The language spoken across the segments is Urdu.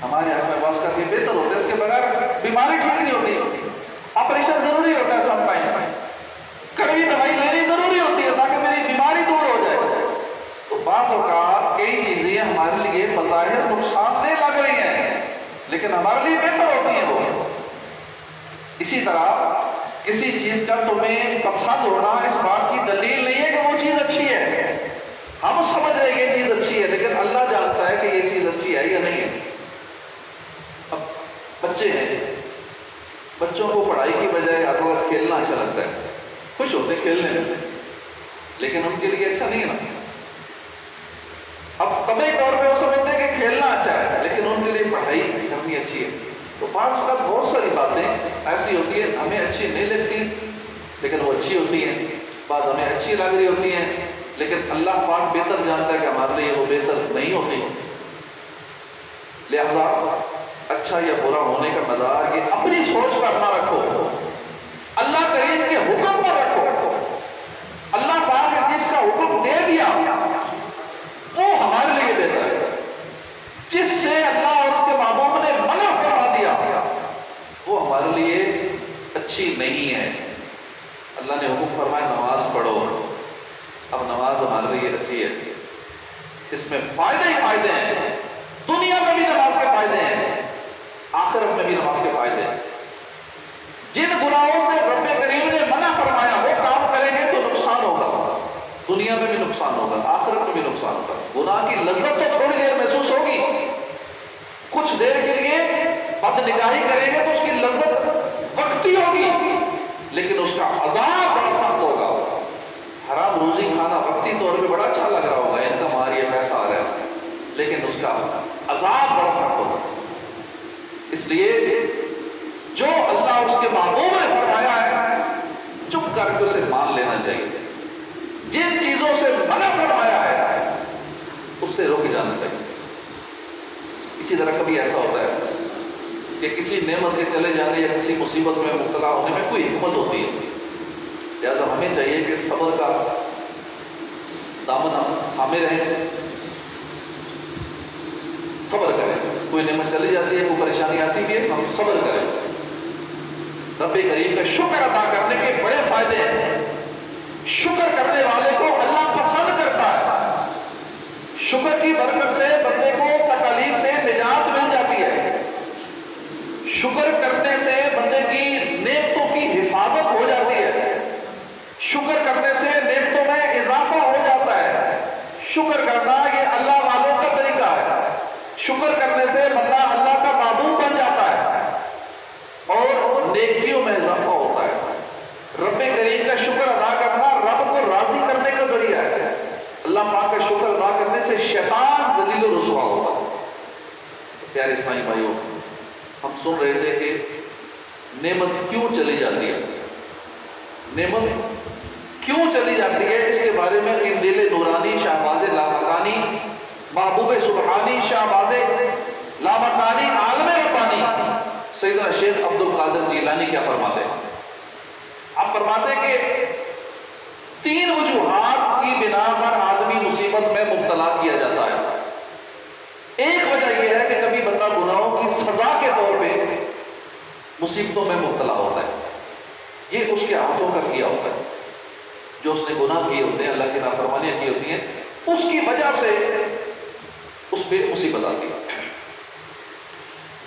ہمارے یہاں میں باز کر کے بہتر ہوتا ہے، اس کے بغیر بیماری ٹھیک نہیں ہوتی۔ آپریشن ضروری ہوتا ہے سم ٹائم، کڑوی دوائی لینی ضروری ہوتی ہے تاکہ میری بیماری دور ہو جائے۔ تو بعض اوقات کئی چیزیں ہمارے لیے بظاہر نقصان دہ لگ رہی ہیں لیکن ہمارے لیے بہتر ہوتی ہیں وہ۔ اسی طرح کسی چیز کا تمہیں پسند ہونا اس بات کی دلیل نہیں ہے کہ وہ چیز اچھی ہے۔ ہم سمجھ رہے ہیں یہ چیز اچھی ہے لیکن اللہ جانتا ہے کہ یہ چیز اچھی ہے یا نہیں ہے۔ اب بچے ہیں، بچوں کو پڑھائی کی بجائے ہر وقت کھیلنا اچھا لگتا ہے، خوش ہوتے ہیں کھیلنے میں، لیکن ان کے لیے اچھا نہیں ہے نا۔ اب طبعی طور پہ وہ سمجھتے ہیں کہ کھیلنا اچھا ہے لیکن ان کے لیے پڑھائی کرنی اچھی ہے۔ تو بعض اوقات بہت ساری باتیں ایسی ہوتی ہیں ہمیں اچھی نہیں لگتی لیکن وہ اچھی ہوتی ہیں، بعض ہمیں اچھی لگ رہی ہوتی ہیں لیکن اللہ پاک بہتر جانتا ہے کہ ہمارے لیے وہ بہتر نہیں ہوتی۔ لہذا اچھا یا برا ہونے کا مدار یہ اپنی سوچ پر نہ رکھو، اللہ کریم کے حکم پر رکھو۔ اللہ پاک نے جس کا حکم دے دیا وہ ہمارے لیے بہتر ہے، جس سے اللہ اور اس کے محبوب نے منع فرما دیا وہ ہمارے لیے اچھی نہیں ہے۔ اللہ نے حکم فرمایا نماز پڑھو، اب نماز ہمارے لیے اچھی ہے، اس میں فائدے ہی فائدے ہیں، دنیا میں بھی نماز کے فائدے ہیں، آخرت میں بھی نماز کے فائدے ہیں۔ جن گناہوں سے رب کریم نے منع فرمایا وہ کام کریں گے تو نقصان ہوگا، دنیا میں بھی نقصان ہوگا، آخرت میں بھی نقصان ہوگا۔ گناہ کی لذت تو تھوڑی دیر محسوس ہوگی، کچھ دیر کے لیے بد نگاہی کریں گے تو اس کی لذت وقتی ہوگی لیکن اس کا عذاب بڑا سخت ہوگا۔ حرام روزی کھانا وقتی طور پہ بڑا اچھا لگ رہا ہوگا، انکم آ رہی ہے، پیسہ آ رہا ہے، لیکن اس کا عذاب بڑا سخت ہوگا۔ اس لیے جو اللہ اور اس کے محبوب نے فرمایا ہے چپ کر کے اسے مان لینا چاہیے، جن چیزوں سے منع فرمایا ہے اس سے روک جانا چاہیے۔ اسی طرح کبھی ایسا ہوتا ہے کہ کسی نعمت کے چلے جانے یا کسی مصیبت میں مبتلا ہونے میں کوئی حکمت ہوتی ہے، لہٰذا ہمیں چاہیے کہ صبر کا دامن ہم تھامے رہیں، صبر کریں۔ کوئی نعمت چلی جاتی ہے، کوئی پریشانی آتی بھی ہے، ہم صبر کریں۔ رب کریم کا شکر ادا کرنے کے بڑے فائدے ہیں، شکر کرنے والے کو اللہ پسند کرتا ہے، شکر کی برکت سے بندے کو تکالیف سے نجات مل جاتی ہے، شکر کرنے سے بندے کی نعمتوں کی حفاظت ہو جاتی ہے، شکر کرنے سے نعمتوں میں اضافہ ہو جاتا ہے۔ شکر کرنا یہ اللہ والوں کا طریقہ ہے، شکر کرنے سے بندہ اللہ کا محبوب بن جاتا ہے اور نیکیوں میں اضافہ ہوتا ہے۔ رب کریم کا شکر ادا کرنا رب کو راضی کرنے کا ذریعہ ہے۔ اللہ پاک کا شکر ادا کرنے سے شیطان ذلیل و رسوا ہوتا ہے۔ پیارے اسلامی بھائیوں، ہم سن رہے تھے کہ نعمت کیوں چلی جاتی ہے، نعمت کیوں چلی جاتی ہے، اس کے بارے میں قندیل نورانی شہباز لامکانی محبوب سبحانی شہباز لامکانی عالم ربانی سیدنا شیخ عبد القادر جیلانی کیا فرماتے ہیں؟ آپ فرماتے ہیں کہ 3 وجوہات کی بنا پر آدمی مصیبت میں مبتلا کیا جاتا ہے۔ ایک وجہ یہ ہے کہ کبھی بندہ گناہوں کی سزا کے طور پہ مصیبتوں میں مبتلا ہوتا ہے، یہ اس کے ہاتھوں کا کیا ہوتا ہے، جو اس نے گناہ کیے ہوتے ہیں، اللہ کی نافرمانیاں کی ہوتی ہیں، اس کی وجہ سے اس پہ مصیبت آتی ہے۔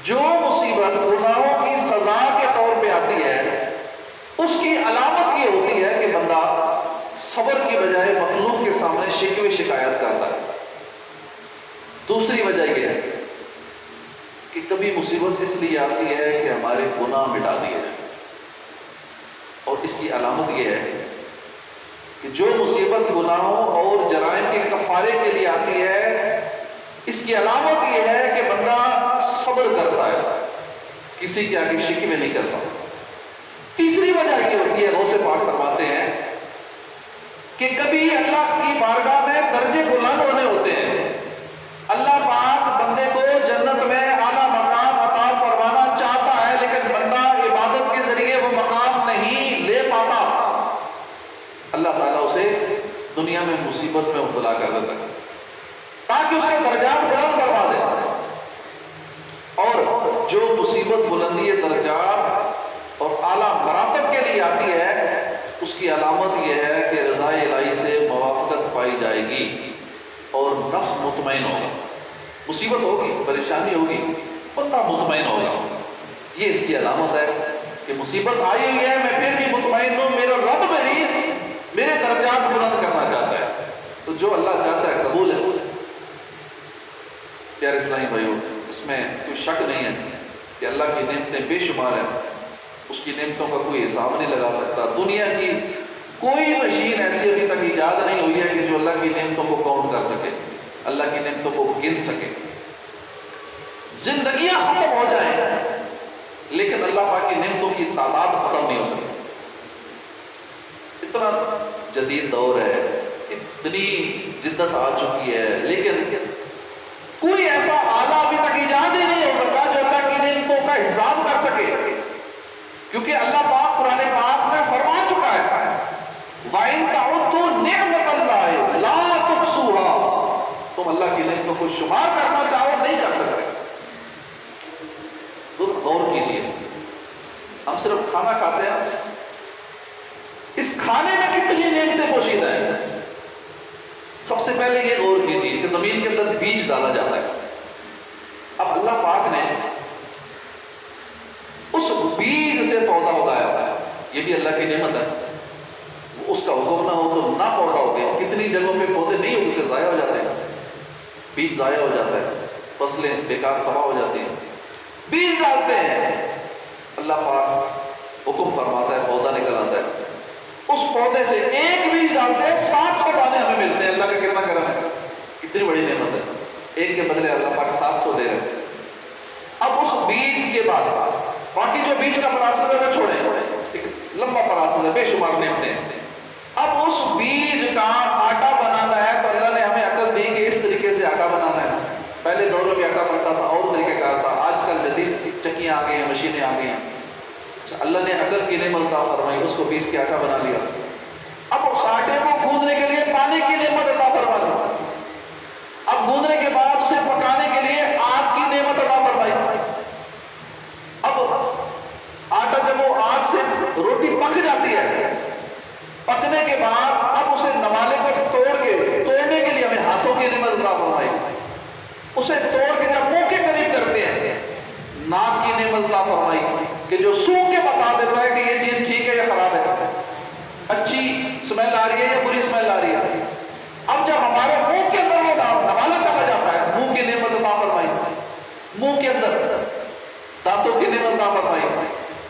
جو مصیبت گناہوں کی سزا کے طور پہ آتی ہے اس کی علامت یہ ہوتی ہے کہ بندہ صبر کی بجائے مخلوق کے سامنے شکوے شکایت کرتا ہے۔ دوسری وجہ یہ ہے کہ کبھی مصیبت اس لیے آتی ہے کہ ہمارے گناہ مٹا دیے جائیں، اور اس کی علامت یہ ہے کہ جو مصیبت گناہوں اور جرائم کے کفارے کے لیے آتی ہے اس کی علامت یہ ہے کہ بندہ صبر کرتا ہے، کسی کے آگے شکوے نہیں کرتا۔ تیسری وجہ یہ ہوتی ہے، غوث پاک فرماتے ہیں کہ کبھی اللہ کی بارگاہ میں درجے بلند ہونے ہوتے ہیں، اللہ پاک بندے کو جنت میں اعلیٰ مقام عطا فرمانا چاہتا ہے لیکن بندہ عبادت کے ذریعے وہ مقام نہیں لے پاتا، اللہ تعالیٰ اسے دنیا میں مصیبت میں مبتلا کر دیتا ہے تاکہ اس کے درجات بلند کروا دے۔ جو مصیبت بلندی درجات اور اعلیٰ مراتب کے لیے آتی ہے اس کی علامت یہ ہے کہ رضا الہی سے موافقت پائی جائے گی اور نفس مطمئن ہوگا. مصیبت ہوگی، پریشانی ہوگی، بندہ مطمئن ہوگا. یہ اس کی علامت ہے کہ مصیبت آئی ہوئی ہے، میں پھر بھی مطمئن ہوں، میرا رب میرے درجات بلند کرنا چاہتا ہے. تو جو اللہ چاہتا ہے قبول ہے. پیارے اسلامی بھائیوں، اس میں کوئی شک نہیں ہے کہ اللہ کی نعمتیں بے شمار ہیں. اس کی نعمتوں کا کوئی حساب نہیں لگا سکتا. دنیا کی کوئی مشین ایسی ابھی تک ایجاد نہیں ہوئی ہے کہ جو اللہ کی نعمتوں کو کاؤنٹ کر سکے، اللہ کی نعمتوں کو گن سکے. زندگیاں ختم ہو جائیں لیکن اللہ پاک کی نعمتوں کی تعداد ختم نہیں ہو سکتی. اتنا جدید دور ہے، اتنی جدت آ چکی ہے، لیکن کوئی ایسا آلہ ابھی تک ایجاد ہی نہیں ہو سکا جو اللہ کی نعمتوں کا حساب کر سکے. کیونکہ اللہ پاک قرآن پاک میں فرما چکا ہے وَإِن تَعُدُّوا نِعْمَتَ اللَّهِ لَا تُحْصُوهَا. تم اللہ کی نعمتوں کو شمار کرنا چاہو نہیں کر سکتے. تم غور کیجئے، ہم صرف کھانا کھاتے ہیں، اس کھانے میں کتنی نعمتیں پوشیدہ ہیں. سب سے پہلے یہ غور کیجئے کہ زمین کے اندر بیج ڈالا جاتا ہے. اب اللہ پاک نے اس بیج سے پودا اگایا، یہ بھی اللہ کی نعمت ہے. اس کا حکم نہ ہو تو نہ پودا ہوگا. کتنی جگہوں پہ پودے نہیں اگتے، ضائع ہو جاتے ہیں، بیج ضائع ہو جاتا ہے، فصلیں بیکار تباہ ہو جاتی ہیں. بیج ڈالتے ہیں، اللہ پاک حکم فرماتا ہے، پودا نکل آتا ہے. اس پودے سے ایک بیج ڈالتے ہیں، 700 دانے ہمیں ملتے ہیں. اللہ کا کتنا کرم ہے، کتنی بڑی نعمت ہے. ایک کے بدلے اللہ پاک 700 دے رہے ہیں. اب اس بیج کے بعد باقی جو بیج کا پروسیس ہے وہ چھوڑیں، لمبا پروسیس ہے، بے شمار نعمتیں. اب اس بیج کا آٹا بنانا ہے تو اللہ نے ہمیں عقل دی کہ اس طریقے سے آٹا بنانا ہے. پہلے دوروں میں آٹا بنتا تھا اور طریقے کا تھا. آج کل جدید چکیاں آ گئی ہیں، مشینیں آ گئی ہیں. اللہ نے عقل کی نعمت عطا فرمائی، اس کو پیس کے آٹا بنا لیا. اب اس آٹے کو گوندنے کے لیے پانی کی نعمت عطا فرما دی. اب گوندنے کے بعد اسے پکانے کے لیے آگ کی نعمت عطا فرمائی. اب آٹا جب وہ آگ سے روٹی پک جاتی ہے، پکنے کے بعد اب اسے نوالے کو توڑنے کے لیے ہمیں ہاتھوں کی نعمت عطا فرمائی. اسے توڑ کے جب منہ کے قریب کرتے ہیں، ناک کی نعمت عطا فرمائی کہ جو سونگھ کے بتا دیتا ہے کہ یہ چیز ٹھیک ہے یا خراب ہے، اچھی سمیل آ رہی ہے یا بری سمیل آ رہی ہے. اب جب ہمارے منہ کے اندر وہ نوالا چلا جاتا ہے، منہ کی نعمت عطا فرمائی. منہ کے اندر دانتوں کی نعمت عطا فرمائی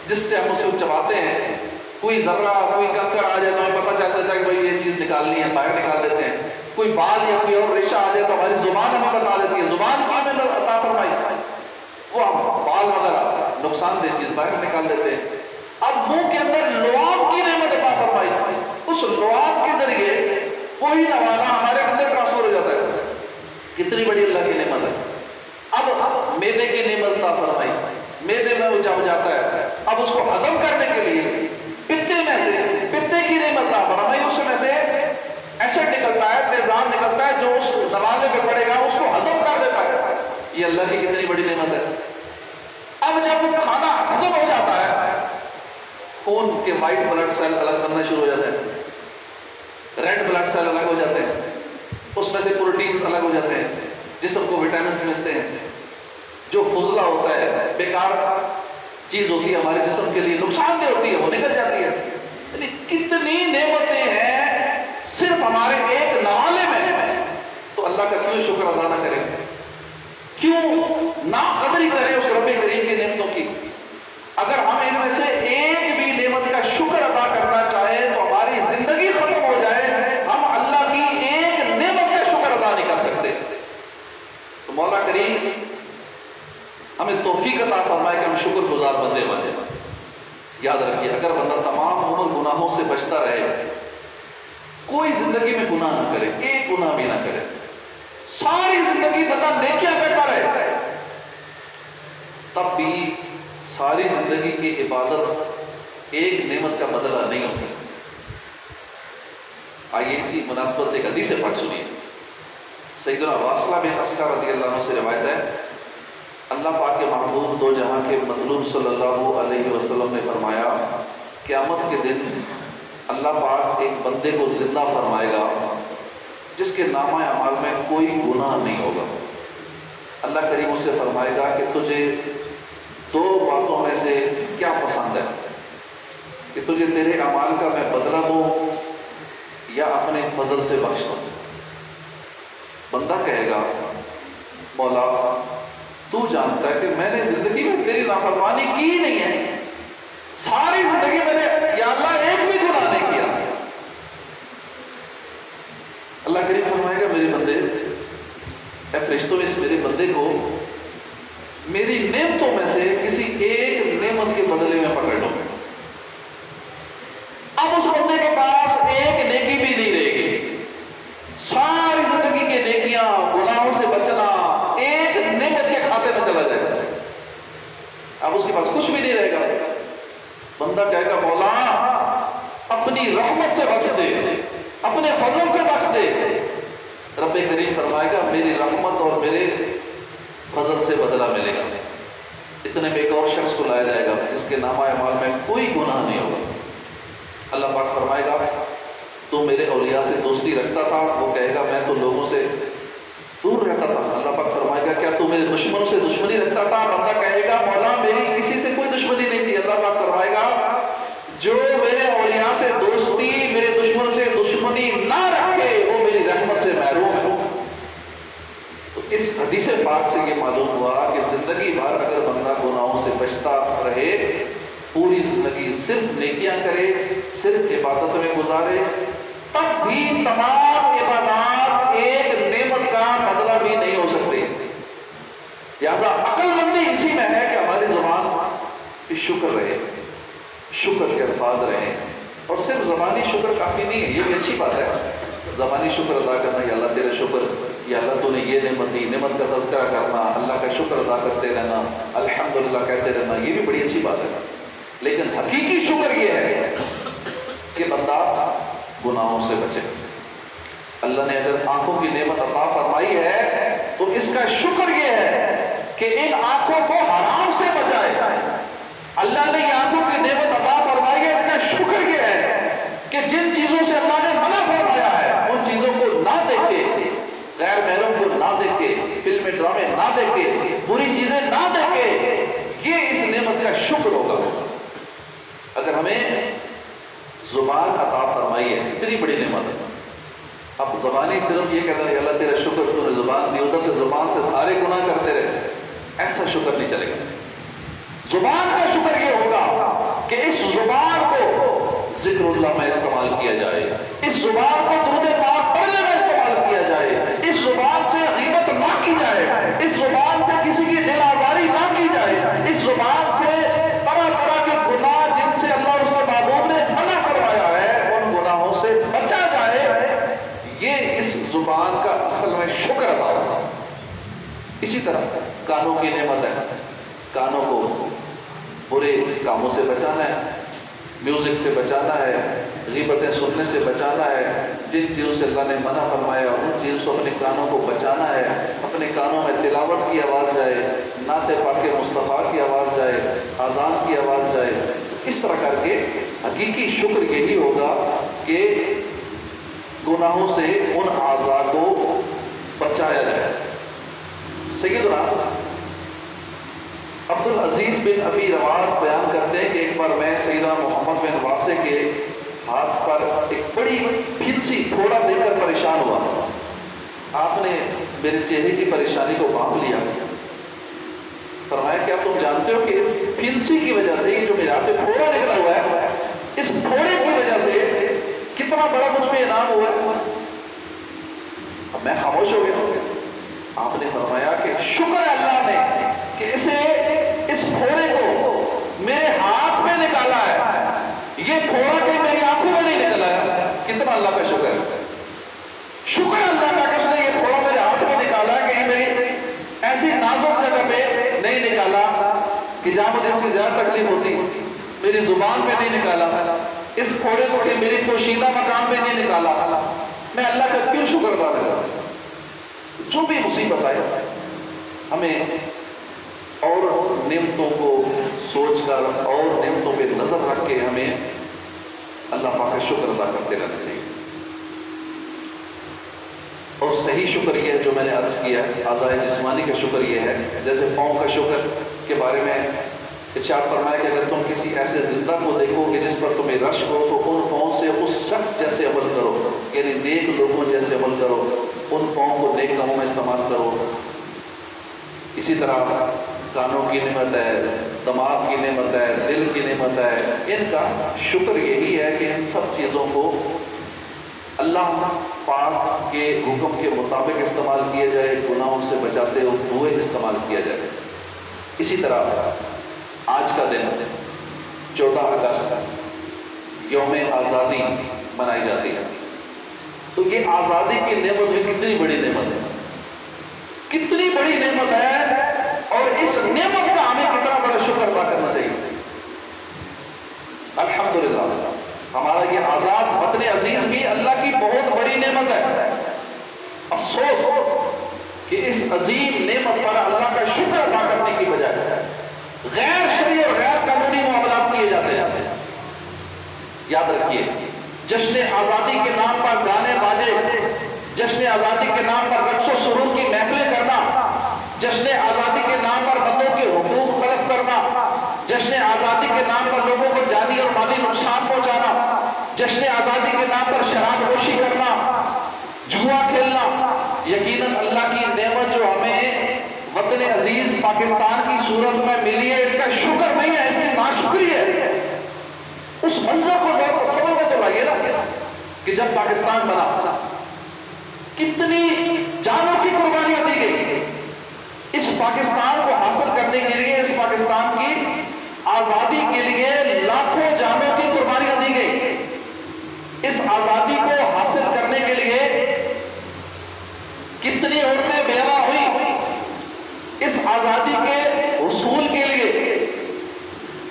جس سے ہم اسے چباتے ہیں. کوئی ذرہ، کوئی کنکر آ جائے تو ہمیں پتہ چل جاتا ہے کہ بھائی یہ چیز نکالنی ہے، باہر نکال دیتے ہیں. کوئی بال یا کوئی اور ریشہ آ جائے تو ہماری زبان ہمیں بتا دیتی ہے، زبان کی ہمیں عطا فرمائی. وہ ہم بال وغیرہ نقصان دہ چیز باہر نکال دیتے ہیں. اب منہ کے اندر لعاب کی نعمت عطا فرمائی. اس لعاب کے ذریعے وہی نوالا ہمارے اندر ٹرانسفر ہو جاتا ہے. کتنی بڑی اللہ کی نعمت ہے. اب میدے کی نعمت عطا فرمائی، میدے میں وہ جب جاتا ہے، اب اس کو ہضم کرنے کے لیے پتے کی نعمت عطا فرمائی. اس میں سے ایسڈ نکلتا ہے، تیزاب نکلتا ہے جو اس نوالے پہ پڑے گا اس کو ہضم کر دیتا ہے. یہ اللہ کی کتنی بڑی نعمت ہے. اب جب وہ کھانا ہضم ہو جاتا ہے، خون کے وائٹ بلڈ سیل الگ کرنا شروع ہو جاتے ہیں، ریڈ بلڈ سیل الگ ہو جاتے ہیں، اس میں سے پروٹینز الگ ہو جاتے ہیں، جسم کو وٹامنس ملتے ہیں. جو فضلہ ہوتا ہے، بیکار چیز ہوتی ہے ہمارے جسم کے لیے نقصان دہ ہوتی ہے، وہ نکل جاتی ہے. یعنی کتنی نعمتیں ہیں صرف ہمارے ایک نوالے میں. تو اللہ کا کیوں شکر ادا نہ کریں، کیوں نا قدری کریں اس رب کریم کی نعمتوں کی. اگر ہم ان میں سے ایک بھی نعمت کا شکر ادا کرنا چاہیں تو ہماری زندگی ختم ہو جائے، ہم اللہ کی ایک نعمت کا شکر ادا نہیں کر سکتے. تو مولا کریم ہمیں توفیق عطا فرمائے کہ ہم شکر گزار بندے بنے. یاد رکھیے، اگر بندہ تمام عمر گناہوں سے بچتا رہے، کوئی زندگی میں گناہ نہ کرے، ایک گناہ بھی نہ کرے، ساری زندگی بندہ نیکیاں کرتا رہے، تب بھی ساری زندگی کی عبادت ایک نعمت کا بدلہ نہیں ہو سکتی. آئیے اسی مناسبت سے ایک حدیث پاک سنیے. سیدنا واصلہ بن اسقر رضی اللہ عنہ سے روایت ہے، اللہ پاک کے محبوب دو جہاں کے مطلوب صلی اللہ علیہ وسلم نے فرمایا قیامت کے دن اللہ پاک ایک بندے کو زندہ فرمائے گا جس کے نامہ اعمال میں کوئی گناہ نہیں ہوگا۔ اللہ کریم اس سے فرمائے گا کہ تجھے دو باتوں میں سے کیا پسند ہے، کہ تجھے تیرے اعمال کا میں بدلہ دوں یا اپنے فضل سے بخش دوں۔ بندہ کہے گا مولا تو جانتا ہے کہ میں نے زندگی میں تیری نافرمانی کی نہیں ہے، ساری زندگی میں نے یا اللہ ایک بھی گناہ نہیں کیا۔ اللہ کریم فرمائے گا میرے بندے، اے فرشتوں اس میرے بندے کو میری نعمتوں میں سے کسی ایک نعمت کے بدلے میں پکڑ لو۔ اب اس بندے کے پاس ایک نیکی بھی نہیں رہے گی، ساری زندگی کے نیکیاں گناہوں سے بچنا ایک نعمت کے کھاتے میں چلا جائے گا، اب اس کے پاس کچھ بھی نہیں رہے گا۔ بندہ کہے گا مولا اپنی رحمت سے بخش دے، اپنے فضل سے بخش دے۔ رب کریم فرمائے گا میری رحمت اور میرے فضل سے بدلہ ملے گا۔ اتنے میں ایک اور شخص کو لایا جائے گا جس کے نامہ اعمال میں کوئی گناہ نہیں ہوگا۔ اللہ پاک فرمائے گا تو میرے اولیاء سے دوستی رکھتا تھا، وہ کہے گا میں تو لوگوں سے دور رہتا تھا۔ اللہ پاک فرمائے گا کیا تو میرے دشمنوں سے دشمنی رکھتا تھا؟ بندہ کہے گا مولا میری کسی سے کوئی دشمنی نہیں تھی۔ اللہ پاک فرمائے گا جو میرے اولیاء سے دوستی میرے دشمن سے دشمنی نہ رکھے وہ میری رحمت سے محروم ہے۔ تو اس حدیث پاک سے یہ معلوم ہوا کہ زندگی بھر اگر بندہ گناہوں سے بچتا رہے، پوری زندگی صرف نیکیاں کرے، صرف عبادت میں گزارے، تب بھی تمام عبادات ایک نعمت کا بدلہ بھی نہیں ہو سکتی۔ لہذا عقل مندی اسی میں ہے کہ ہماری زبان کی شکر رہے، شکر کے الفاظ رہے، اور صرف زبانی شکر کافی نہیں ہے۔ یہ بھی اچھی بات ہے زبانی شکر ادا کرنا، یا اللہ تیرے شکر، یا اللہ تو نے یہ نعمت دی، نعمت کا تذکرہ کرنا، اللہ کا شکر ادا کرتے رہنا، الحمدللہ کہتے رہنا، یہ بھی بڑی اچھی بات ہے۔ لیکن حقیقی شکر یہ ہے کہ بندہ گناہوں سے بچے۔ اللہ نے اگر آنکھوں کی نعمت عطا فرمائی ہے تو اس کا شکر یہ ہے کہ ان آنکھوں کو حرام سے بچائے۔ اللہ نے یہ آنکھوں کی نعمت عطا فرمائی ہے، اس کا شکر یہ ہے کہ جن چیزوں سے اللہ نے منع فرمایا ہے ان چیزوں کو نہ دیکھے، غیر محرم کو نہ دیکھے، فلم ڈرامے نہ دیکھے، بری چیزیں نہ دیکھے، یہ اس نعمت کا شکر ہوگا۔ اگر ہمیں زبان عطا فرمائی ہے، اتنی بڑی نعمت ہے، اب زبانی صرف یہ کہتا ہے اللہ تیرا شکر تو نے زبان دی، ادھر سے زبان سے سارے گناہ کرتے رہے، ایسا شکر نہیں چلے گا۔ زبان کا شکر یہ ہوگا کہ اس زبان کو ذکر اللہ میں استعمال کیا جائے، اس زبان کو درود پاک پڑھنے میں استعمال کیا جائے، اس زبان سے غیبت نہ کی جائے، اس زبان سے کسی کی دل آزاری نہ کی جائے، اس زبان سے طرح طرح کے گناہ جن سے اللہ اس کے محبوب نے منع فرمایا ہے ان گناہوں سے بچا جائے۔ یہ اس زبان کا اصل میں شکر ادا ہوگا۔ اسی طرح کانوں کی نعمت ہے، کانوں کو برے کاموں سے بچانا ہے، میوزک سے بچانا ہے، غیبتیں سننے سے بچانا ہے، جن چیزوں سے اللہ نے منع فرمایا ان چیزوں سے اپنے کانوں کو بچانا ہے۔ اپنے کانوں میں تلاوت کی آواز جائے، نعت پاک مصطفیٰ کی آواز جائے، اذان کی آواز جائے۔ اس طرح کر کے حقیقی شکر یہی ہوگا کہ گناہوں سے ان اعضاء کو بچایا جائے۔ سیدنا عبدالعزیز بن ابی رواد بیان کرتے ہیں کہ ایک بار میں سیدنا محمد بن واسع کے ہاتھ پر ایک بڑی پھنسی پھوڑا دے کر پریشان ہوا۔ آپ نے میرے چہرے کی پریشانی کو بھانپ لیا، فرمایا کیا تم جانتے ہو کہ اس پھنسی کی وجہ سے، یہ جو میرے ہاتھ پہ پھوڑا نکلا ہوا ہے، اس پھوڑے کی وجہ سے کتنا بڑا مجھ پہ انعام ہوا ہے؟ اب میں خاموش ہو گیا۔ آپ نے فرمایا کہ شکر ہے اللہ نے کہ اسے اس پھوڑے کو میرے ہاتھ میں نکالا ہے، یہ پھوڑا کہ میری آنکھوں میں نہیں نکلا ہے۔ کتنا اللہ کا شکر ہے، شکر ہے اللہ کا کہ اس نے یہ پھوڑا میرے ہاتھ میں نکالا، کہ یہ میری ایسی نازک جگہ پہ نہیں نکالا کہ جہاں مجھے اس سے زیادہ تکلیف ہوتی، میری زبان پہ نہیں نکالا، اس پھوڑے کو کہ میری پوشیدہ مقام پہ نہیں نکالا۔ میں اللہ کا کیوں شکر ادا کروں؟ جو بھی مصیبت آئے ہمیں اور نعمتوں کو سوچ کر اور نعمتوں پہ نظر رکھ کے ہمیں اللہ پاک کا شکر ادا کرتے رہنا چاہیے. اور صحیح شکر یہ ہے جو میں نے عرض کیا ہے. اعضائے جسمانی کا شکر یہ ہے جیسے پاؤں کا شکر کے بارے میں ارشاد فرمایا کہ اگر تم کسی ایسے زندہ کو دیکھو کہ جس پر تمہیں رشک ہو تو ان پاؤں سے اس شخص جیسے عمل کرو، یعنی نیک لوگوں جیسے عمل کرو، ان پاؤں کو نیک کاموں میں استعمال کرو. اسی طرح کانوں کی نعمت ہے، دماغ کی نعمت ہے، دل کی نعمت ہے، ان کا شکر یہی ہے کہ ان سب چیزوں کو اللہ پاک کے حکم کے مطابق استعمال کیا جائے، گناہوں سے بچاتے ہوئے استعمال کیا جائے. اسی طرح آج کا دن 14 اگست یوم آزادی منائی جاتی ہے. تو یہ آزادی کی نعمت بھی کتنی بڑی نعمت ہے، کتنی بڑی نعمت ہے، اور اس نعمت کا ہمیں کتنا بڑا شکر ادا کرنا چاہیے. الحمدللہ ہمارا یہ آزاد وطن عزیز بھی اللہ کی بہت بڑی نعمت ہے. افسوس کہ اس عظیم نعمت پر اللہ کا شکر ادا کرنے کی بجائے غیر شرعی اور غیر قانونی معاملات کیے جاتے ہیں. یاد رکھیے، جشن آزادی کے نام پر گانے باجے، جشن آزادی کے نام پر رقص و سرور کی محفلیں کرنا، جشن آزادی کے نام پر بندوں کے حقوق طلب کرنا، جشن آزادی کے نام پر لوگوں کو جانی اور مالی نقصان پہنچانا، جشن آزادی کے نام پر شراب نوشی کرنا، جوا کھیلنا، یقیناً اللہ کی نعمت جو ہمیں وطن عزیز پاکستان کی صورت میں ملی ہے، اس کا شکر نہیں ہے، اس کی ناشکری ہے. اس منظر کو ذرا تصور میں تو لائیے نا کہ جب پاکستان بنا کتنی جانوں کی قربانیاں دی گئی. اس پاکستان کو حاصل کرنے کے لیے، اس پاکستان کی آزادی کے لیے لاکھوں جانوں کی قربانیاں دی گئی. اس آزادی کو حاصل کرنے کے لیے کتنی عورتیں بیوہ ہوئی. اس آزادی کے حصول کے لیے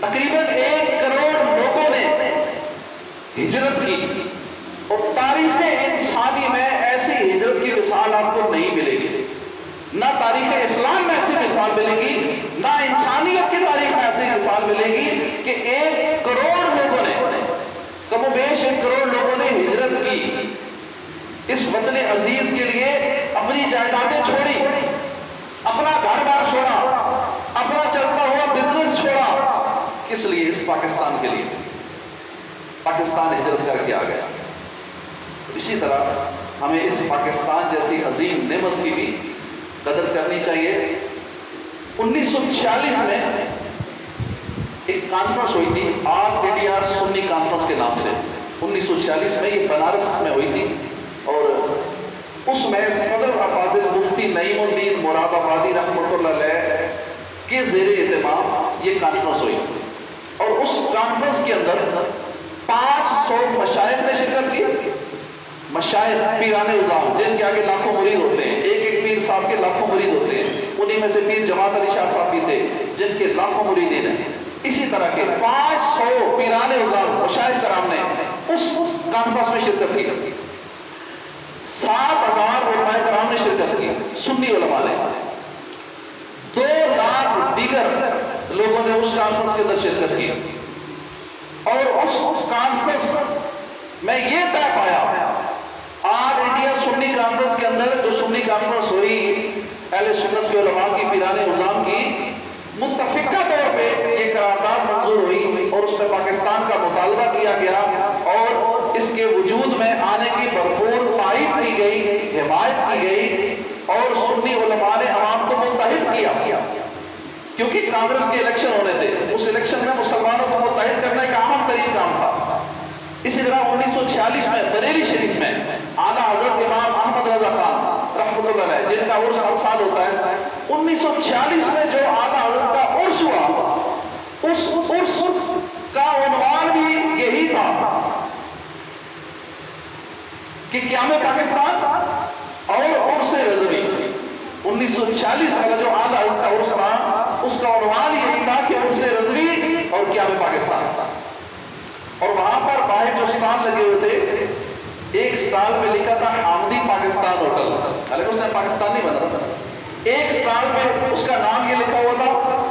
تقریباً 1 کروڑ لوگوں نے ہجرت کی، اور تاریخ انسانی میں ایسی ہجرت کی مثال آپ کو نہیں ملے گی. نہ تاریخ اسلام میں ایسی مثال ملے گی، نہ انسانیت کی تاریخ میں ایسی مثال ملے گی کہ 1 کروڑ لوگوں نے، کم و بیش 1 کروڑ لوگوں نے ہجرت کی. اس وطن عزیز کے لیے اپنی جائیدادیں چھوڑی، اپنا گھر بار چھوڑا، اپنا چلتا ہوا بزنس چھوڑا. کس لیے؟ اس پاکستان کے لیے. پاکستان ہجرت کر کے آ گیا. اسی طرح ہمیں اس پاکستان جیسی عظیم نعمت کی بھی قدر کرنی چاہیے. 1946 میں ایک کانفرنس ہوئی تھی، آل انڈیا سنی کانفرنس کے نام سے. 1946 میں یہ بنارس میں ہوئی تھی، اور اس میں صدر افاضل مفتی نعیم الدین مراد آبادی رحمۃ اللہ علیہ کے زیر اہتمام یہ کانفرنس ہوئی. اور اس کانفرنس کے اندر 500 مشائخ نے شرکت کی. مشائخ پیران عظام جن کے آگے لاکھوں مرید ہوتے ہیں، ایک ایک پیر صاحب کے لاکھوں مرید ہوتے ہیں. انہی میں سے پیر جماعت علی شاہ صاحب بھی تھے جن کے لاکھوں مریدین ہیں. اسی طرح کے 500 پیران عظام مشائخ کرام نے اس کانفرنس میں شرکت کی. 7,000 علماء کرام نے شرکت کی، سنی علماء نے. 2 لاکھ دیگر لوگوں نے اس کانفرنس کے اندر شرکت کی. اور اس کانفرنس میں یہ طے پایا، آل انڈیا سنی کانفرنس کے اندر جو سنی کانفرنس ہوئی اہل سنت کے علماء کی، پیران عظام کی، متفقہ طور پہ یہ قرارداد منظور ہوئی، اور اس میں پاکستان کا مطالبہ کیا گیا، اور اس کے وجود میں آنے کی بھرپور تائید کی گئی، حمایت کی گئی، اور سنی علماء نے عوام کو متحد کیا. کیونکہ کانگریس کے الیکشن ہونے تھے، اس الیکشن میں مسلمانوں کو متحد کرنا ایک اہم ترین کام تھا. اسی طرح 1946 میں بریلی شریف میں اعلیٰ حضرت امام احمد رضا خان رحمۃ اللہ علیہ، جن کا عرس ہر سال ہوتا ہے، 1946 میں جو اعلیٰ حضرت کا عرس ہوا، اس عرس کا عنوان بھی یہی تھا کہ قیام پاکستان اور عرس رضوی. 1946 والا جو اعلیٰ حضرت کا عرس تھا، اس کا عنوان یہی تھا کہ عرس رضوی اور قیام پاکستان تھا. اور وہاں پر باہر جو اسٹال لگے ہوئے تھے، ایک اسٹال پہ لکھا تھا حامدی پاکستان ہوٹل، حالانکہ اس نے پاکستان نہیں بنا تھا. ایک اسٹال پہ اس کا نام یہ لکھا ہوا تھا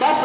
10